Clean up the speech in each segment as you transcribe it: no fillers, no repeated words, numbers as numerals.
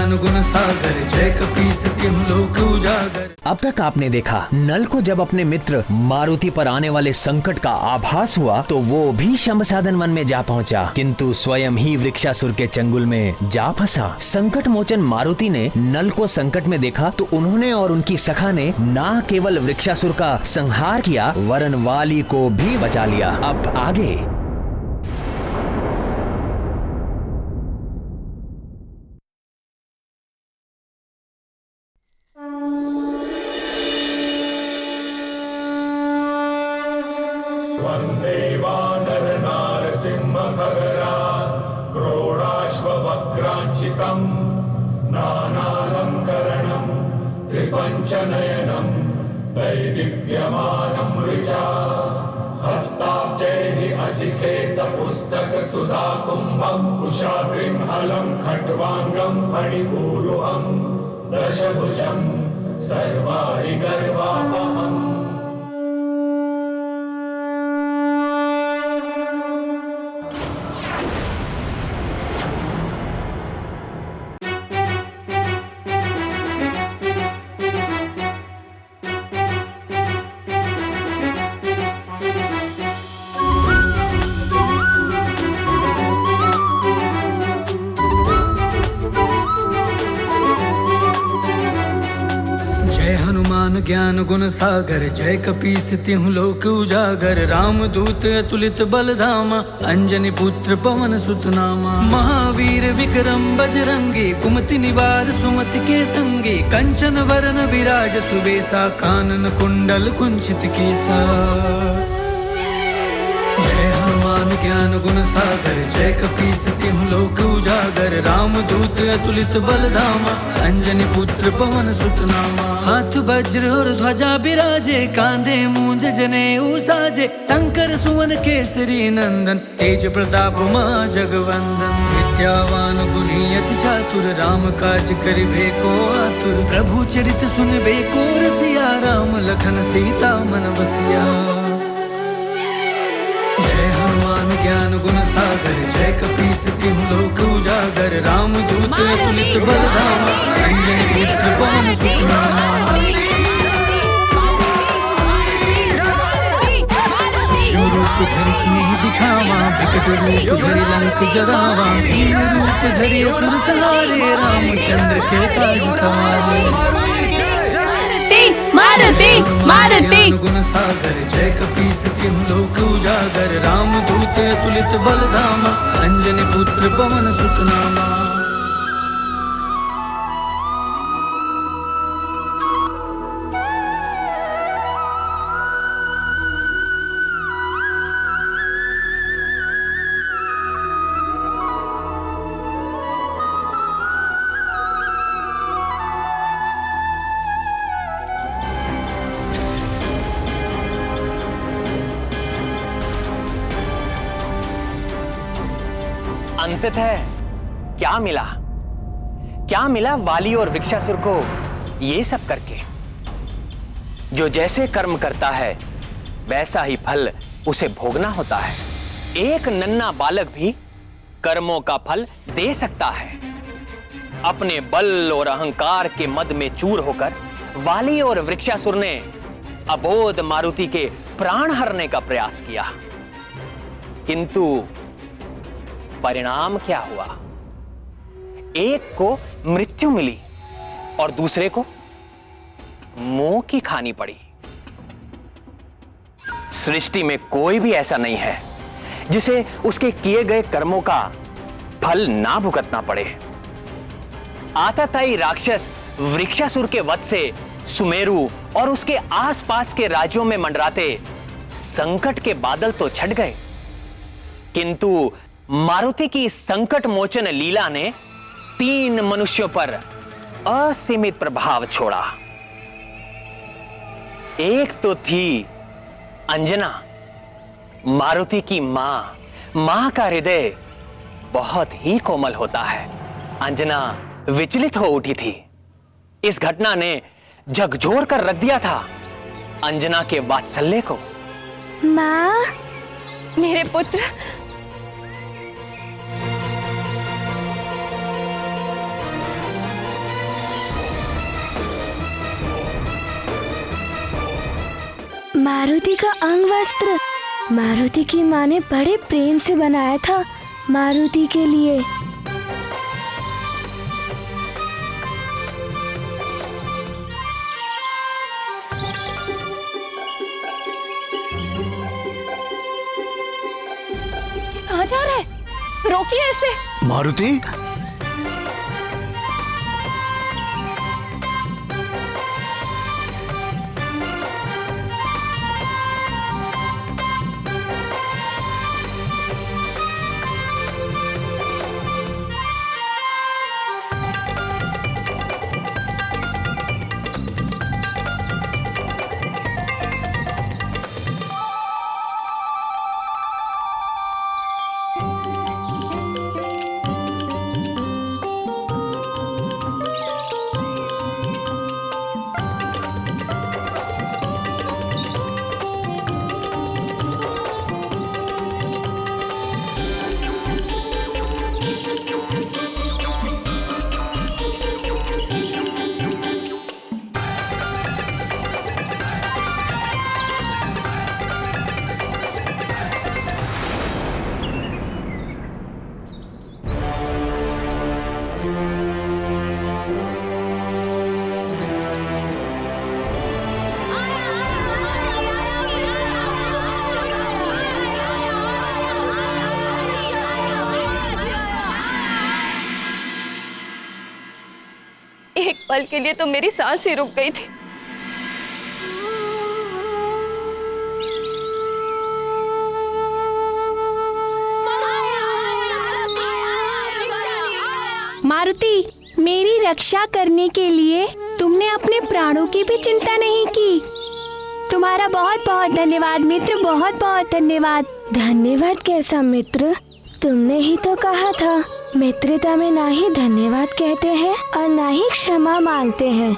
ज्ञान गुण सागर, जय कपीस तिहुँ लोक उजागर। अब तक आपने देखा नल को जब अपने मित्र मारुति पर आने वाले संकट का आभास हुआ तो वो भी शंभसाधन वन में जा पहुंचा, किंतु स्वयं ही वृक्षासुर के चंगुल में जा फंसा। संकट मोचन मारुति ने नल को संकट में देखा तो उन्होंने और उनकी सखा ने न केवल वृक्षासुर का संहार किया वरन वाली को भी बचा लिया। अब आगे क्रोडाश्ववक्राञ्चितम् नानालङ्करणं त्रिपञ्चनयनं दैदीप्यमानं ऋचा हस्ताब्जैः असिखेतपुस्तकसुधाकुम्भं कुशाग्रिं हलं खट्वाङ्गं फणिपूरुहं दशभुजं सर्वाणि गर्वापहम्। ज्ञान गुण सागर, जय कपीस तिहुँ लोक उजागर। रामदूत अतुलित बलधामा, अंजनी पुत्र पवन सुत नामा। महावीर विक्रम बजरंगी, कुमति निवार सुमति के संगी। कंचन वरन विराज सुबेसा, कानन कुंडल कुंचित केसा। जय हनुमान ज्ञान गुण सागर, जय कपीस तिहुँ लोक उजागर। रामदूत अतुलित बलधामा, अंजनी पुत्र पवन सुत नामा। हाथ वज्र और ध्वजा बिराजे, कांधे मूंज जनेऊ साजे। शंकर सुवन केसरी नंदन, तेज प्रताप मां जगवंदन। विद्यावान गुणी अति चातुर, राम काज करिबे को आतुर। प्रभु चरित सुनबे को रसिया, राम लखन सीता मन बसिया। जय हनुमान ज्ञान गुण सागर, जय कपीस तिहुँ लोक उजागर। रामदूत अतुलित बलधामा, अंजनी पुत्र पवन सुत नामा। रूप धरि सिंह दिखावा, विकट रूप धरि लंक जरावा। भीम रूप धरि असुर संहारे, रामचंद्र के काज सवारे। मारुति मारुति गुण सागर, जय कपीस तिहुँ लोक उजागर। रामदूत अतुलित बलधामा, अंजनी पुत्र पवन सुत नामा। अंततः क्या मिला? क्या मिला वाली और वृक्षासुर को ये सब करके? जो जैसे कर्म करता है वैसा ही फल उसे भोगना होता है। एक नन्हा बालक भी कर्मों का फल दे सकता है। अपने बल और अहंकार के मद में चूर होकर वाली और वृक्षासुर ने अबोध मारुति के प्राण हरने का प्रयास किया, किंतु परिणाम क्या हुआ? एक को मृत्यु मिली और दूसरे को मोह की खानी पड़ी। सृष्टि में कोई भी ऐसा नहीं है जिसे उसके किए गए कर्मों का फल ना भुगतना पड़े। आतताई राक्षस वृक्षासुर के वध से सुमेरु और उसके आसपास के राज्यों में मंडराते संकट के बादल तो छट गए, किंतु मारुति की संकट मोचन लीला ने 3 मनुष्यों पर असीमित प्रभाव छोड़ा। एक तो थी अंजना, मारुति की मां का हृदय बहुत ही कोमल होता है। अंजना विचलित हो उठी थी। इस घटना ने झकझोर कर रख दिया था अंजना के वात्सल्य को। मां, मेरे पुत्र, मारुति का अंग वस्त्र मारुति की माँ ने बड़े प्रेम से बनाया था मारुति के लिए। कहाँ जा रहा है? रोकिए इसे। मारुति, एक पल के लिए तो मेरी सांस ही रुक गई थी। मारुति, मेरी रक्षा करने के लिए तुमने अपने प्राणों की भी चिंता नहीं की। तुम्हारा बहुत बहुत धन्यवाद मित्र, बहुत बहुत धन्यवाद। धन्यवाद कैसा मित्र? तुमने ही तो कहा था मित्रता में ना ही धन्यवाद कहते हैं और ना ही क्षमा मांगते हैं।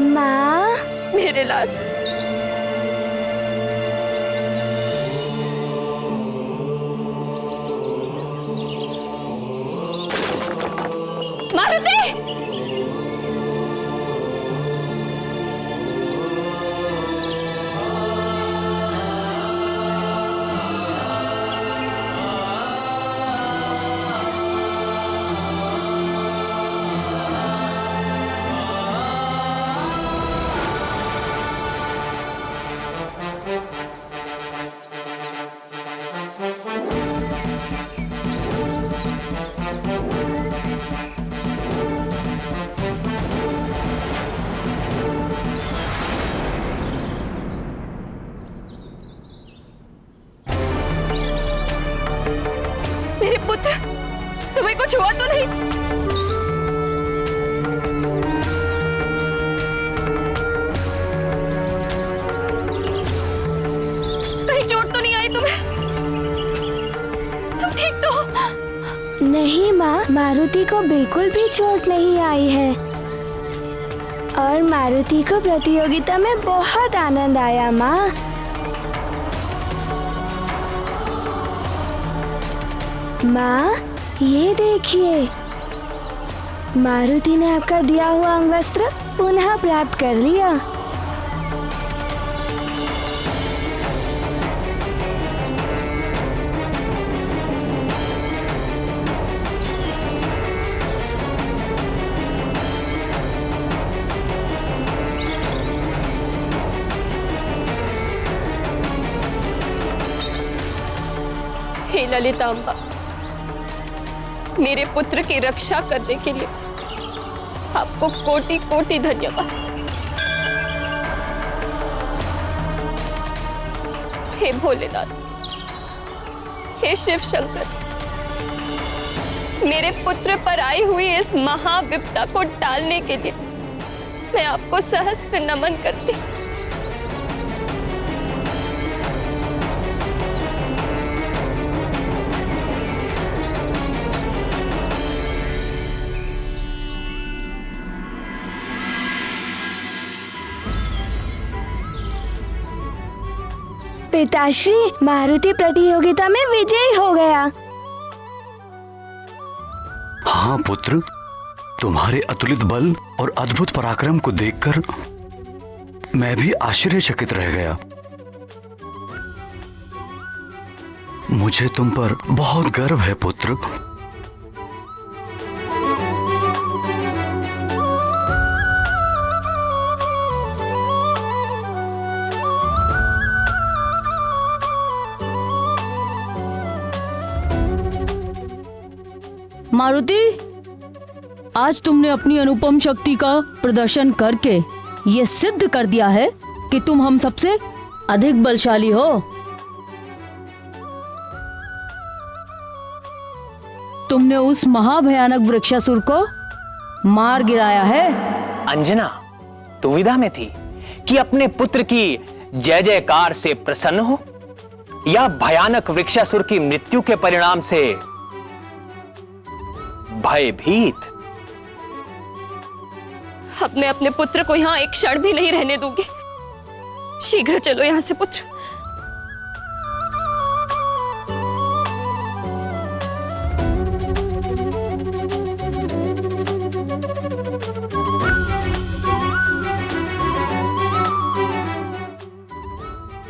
माँ, मेरे लाल, मारुति! मेरे पुत्र, तुम्हें कुछ हुआ तो नहीं? कहीं चोट तो नहीं आई तुम्हें? तुम ठीक तो हो? नहीं माँ, मारुति को बिल्कुल भी चोट नहीं आई है और मारुति को प्रतियोगिता में बहुत आनंद आया माँ। माँ, ये देखिए, मारुति ने आपका दिया हुआ अंग वस्त्र पुनः प्राप्त कर लिया। हे ललितांबा, मेरे पुत्र की रक्षा करने के लिए आपको कोटि कोटि धन्यवाद। हे भोलेनाथ, हे शिव शंकर, मेरे पुत्र पर आई हुई इस महाविपदा को टालने के लिए मैं आपको सहस्त्र नमन करती। पिताश्री, मारुति प्रतियोगिता में विजयी हो गया। हाँ पुत्र, तुम्हारे अतुलित बल और अद्भुत पराक्रम को देखकर मैं भी आश्चर्यचकित रह गया। मुझे तुम पर बहुत गर्व है पुत्र। मारुति, आज तुमने अपनी अनुपम शक्ति का प्रदर्शन करके ये सिद्ध कर दिया है कि तुम हम सबसे अधिक बलशाली हो। तुमने उस महाभयानक वृक्षासुर को मार गिराया है। अंजना दुविधा में थी कि अपने पुत्र की जय जयकार से प्रसन्न हो या भयानक वृक्षासुर की मृत्यु के परिणाम से भयभीत। अब मैं अपने पुत्र को यहाँ एक क्षण भी नहीं रहने दूंगी। शीघ्र चलो यहाँ से पुत्र।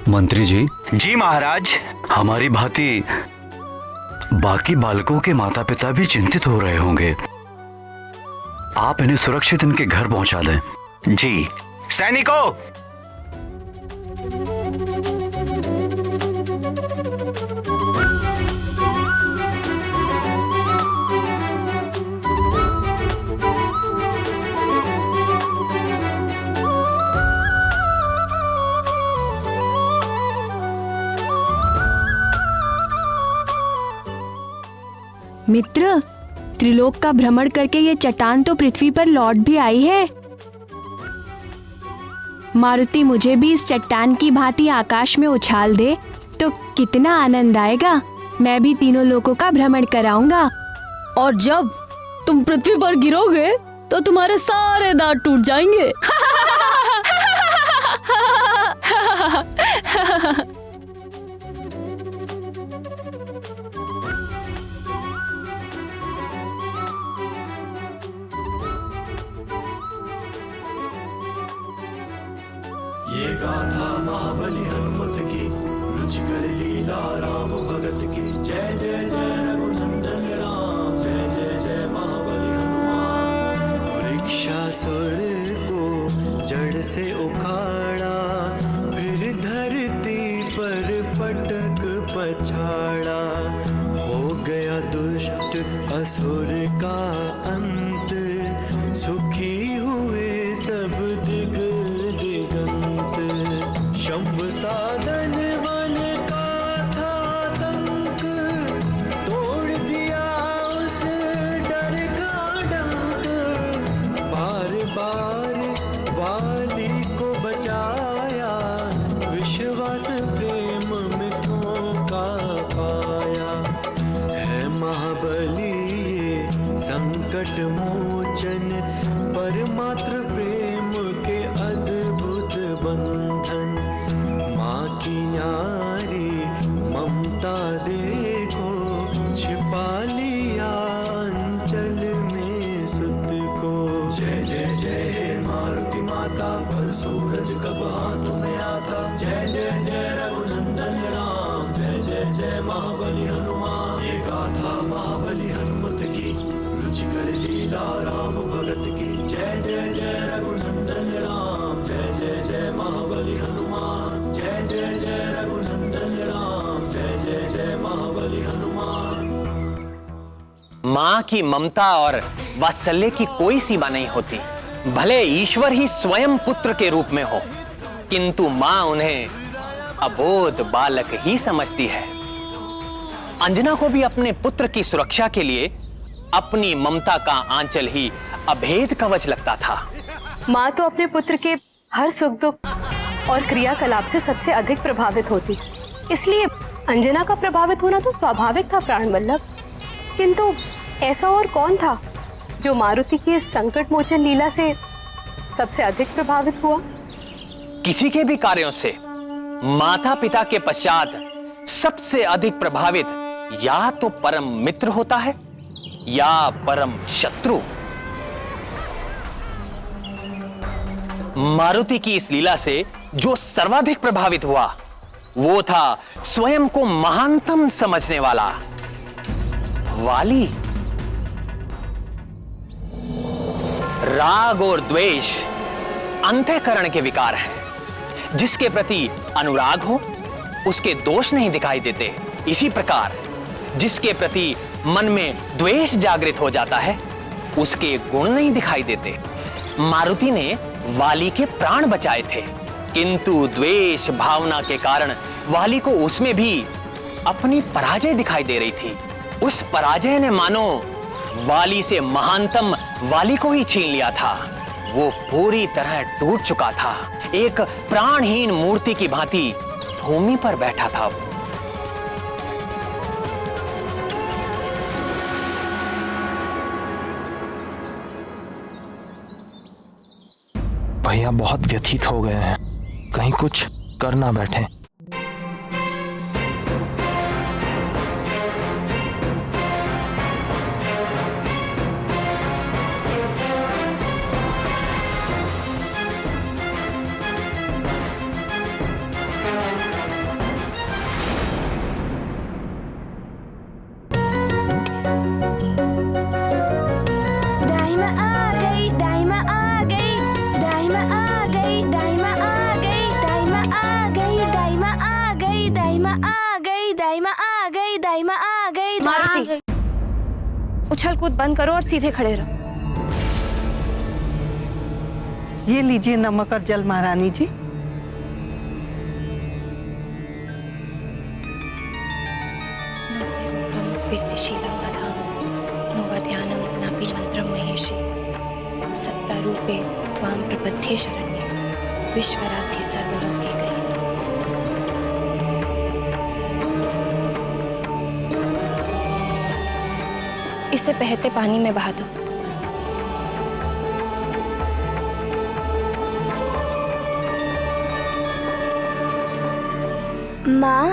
मंत्री जी। जी महाराज। हमारी भांति बाकी बालकों के माता पिता भी चिंतित हो रहे होंगे। आप इन्हें सुरक्षित इनके घर पहुंचा दें। जी। सैनिकों, मित्र, त्रिलोक का भ्रमण करके ये चट्टान तो पृथ्वी पर लौट भी आई है। मारुति मुझे भी इस चट्टान की भांति आकाश में उछाल दे तो कितना आनंद आएगा। मैं भी तीनों लोकों का भ्रमण कराऊंगा। और जब तुम पृथ्वी पर गिरोगे तो तुम्हारे सारे दांत टूट जाएंगे। ये गाथा महाबली हनुमत की, रुचिकर लीला राम भगत की। जय जय जय रघुनंदन राम, जय जय जय महाबली हनुमान। वृक्षासुर को जड़ से उखाड़ा, फिर धरती पर पटक पछाड़ा। हो गया दुष्ट असुर का अंत, सुखी हुए सब दिग दिगंत। शंभ साधन वन का था तंक, तोड़ दिया उस डर का डंक। बार बार वाली को बचाया, विश्वास प्रेम में धोखा पाया। है महाबली ये संकट मोचन, परमात्र प्रेम के अद्भुत बंधन। माँ की न्यारी ममता देखो, छिपा लिया अंचल में सुत को। जय जय जय मारुति माता, पर सूरज कब हाथ में आता। जय जय जय रघुनंदन राम, जय जय जय महाबली हनुमान। ये गाथा महाबली हनुमत की, रुचिकर लीला राम भगत की। जय जय जय रघुनंदन राम, जय जय जय महाबली हनुमान। जय जय जय रघुनंदन राम, जय जय जय महाबली हनुमान। मां की ममता और वात्सल्य की कोई सीमा नहीं होती। भले ईश्वर ही स्वयं पुत्र के रूप में हो, किंतु मां उन्हें अबोध बालक ही समझती है। अंजना को भी अपने पुत्र की सुरक्षा के लिए अपनी ममता का आंचल ही अभेद कवच लगता था। माँ तो अपने पुत्र के हर सुख दुख और क्रियाकलाप से सबसे अधिक प्रभावित होती, इसलिए अंजना का प्रभावित होना तो स्वाभाविक था प्राण वल्लभ। किंतु ऐसा और कौन था जो मारुति की इस संकट मोचन लीला से सबसे अधिक प्रभावित हुआ? किसी के भी कार्यों से माता पिता के पश्चात सबसे अधिक प्रभावित या तो परम मित्र होता है या परम शत्रु। मारुति की इस लीला से जो सर्वाधिक प्रभावित हुआ वो था स्वयं को महानतम समझने वाला वाली। राग और द्वेष अंतःकरण के विकार हैं। जिसके प्रति अनुराग हो उसके दोष नहीं दिखाई देते। इसी प्रकार जिसके प्रति मन में द्वेष जागृत हो जाता है उसके गुण नहीं दिखाई देते। मारुति ने वाली के प्राण बचाए थे, किंतु द्वेष भावना के कारण वाली को उसमें भी अपनी पराजय दिखाई दे रही थी। उस पराजय ने मानो वाली से महानतम वाली को ही छीन लिया था। वो पूरी तरह टूट चुका था। एक प्राणहीन मूर्ति की भांति भूमि पर बैठा था। भैया बहुत व्यथित हो गए हैं, कहीं कुछ कर ना बैठे। उछल कूद बंद करो और सीधे खड़े रहो। ये लीजिए नमक और जल महारानी जी। सत्ता रूपे त्वां प्रपद्ये शरण्ये विश्वराध्य सर्वलोके गए। इसे बहते पानी में बहा दो। माँ,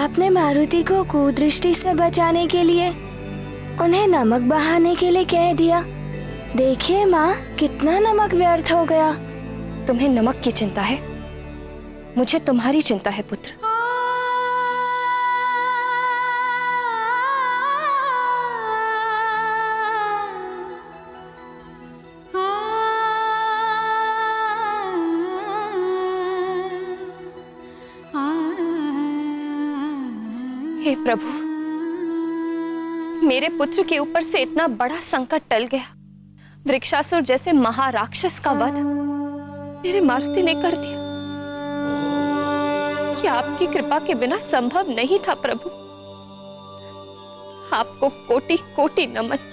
आपने मारुति को कुदृष्टि से बचाने के लिए उन्हें नमक बहाने के लिए कह दिया। देखिए माँ, कितना नमक व्यर्थ हो गया। तुम्हें नमक की चिंता है, मुझे तुम्हारी चिंता है पुत्र। हे प्रभु, मेरे पुत्र के ऊपर से इतना बड़ा संकट टल गया। वृक्षासुर जैसे महाराक्षस का वध मेरे मारुति ने कर दिया। ये आपकी कृपा के बिना संभव नहीं था प्रभु। आपको कोटि कोटि नमन।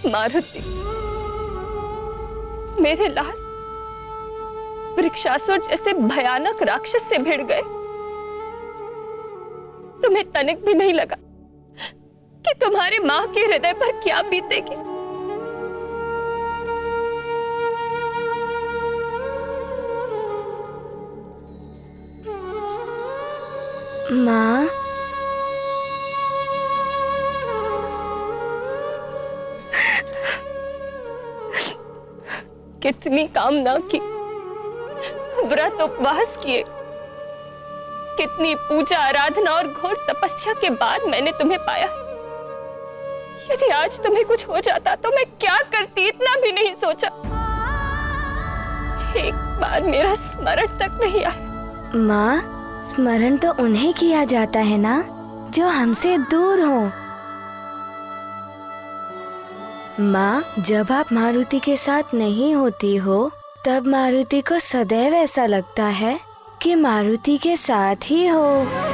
मारुति, मेरे लाल, वृक्षासुर जैसे भयानक राक्षस से भिड़ गए। तुम्हें तनिक भी नहीं लगा कि तुम्हारी मां के हृदय पर क्या बीतेगी? माँ, कितनी कामना की, व्रत उपवास किए, कितनी पूजा आराधना और घोर तपस्या के बाद मैंने तुम्हें पाया। यदि आज तुम्हें कुछ हो जाता तो मैं क्या करती, इतना भी नहीं सोचा। एक बार मेरा स्मरण तक नहीं आया। माँ, स्मरण तो उन्हें किया जाता है ना जो हमसे दूर हो। माँ, जब आप मारुति के साथ नहीं होती हो तब मारुति को सदैव ऐसा लगता है कि मारुति के साथ ही हो।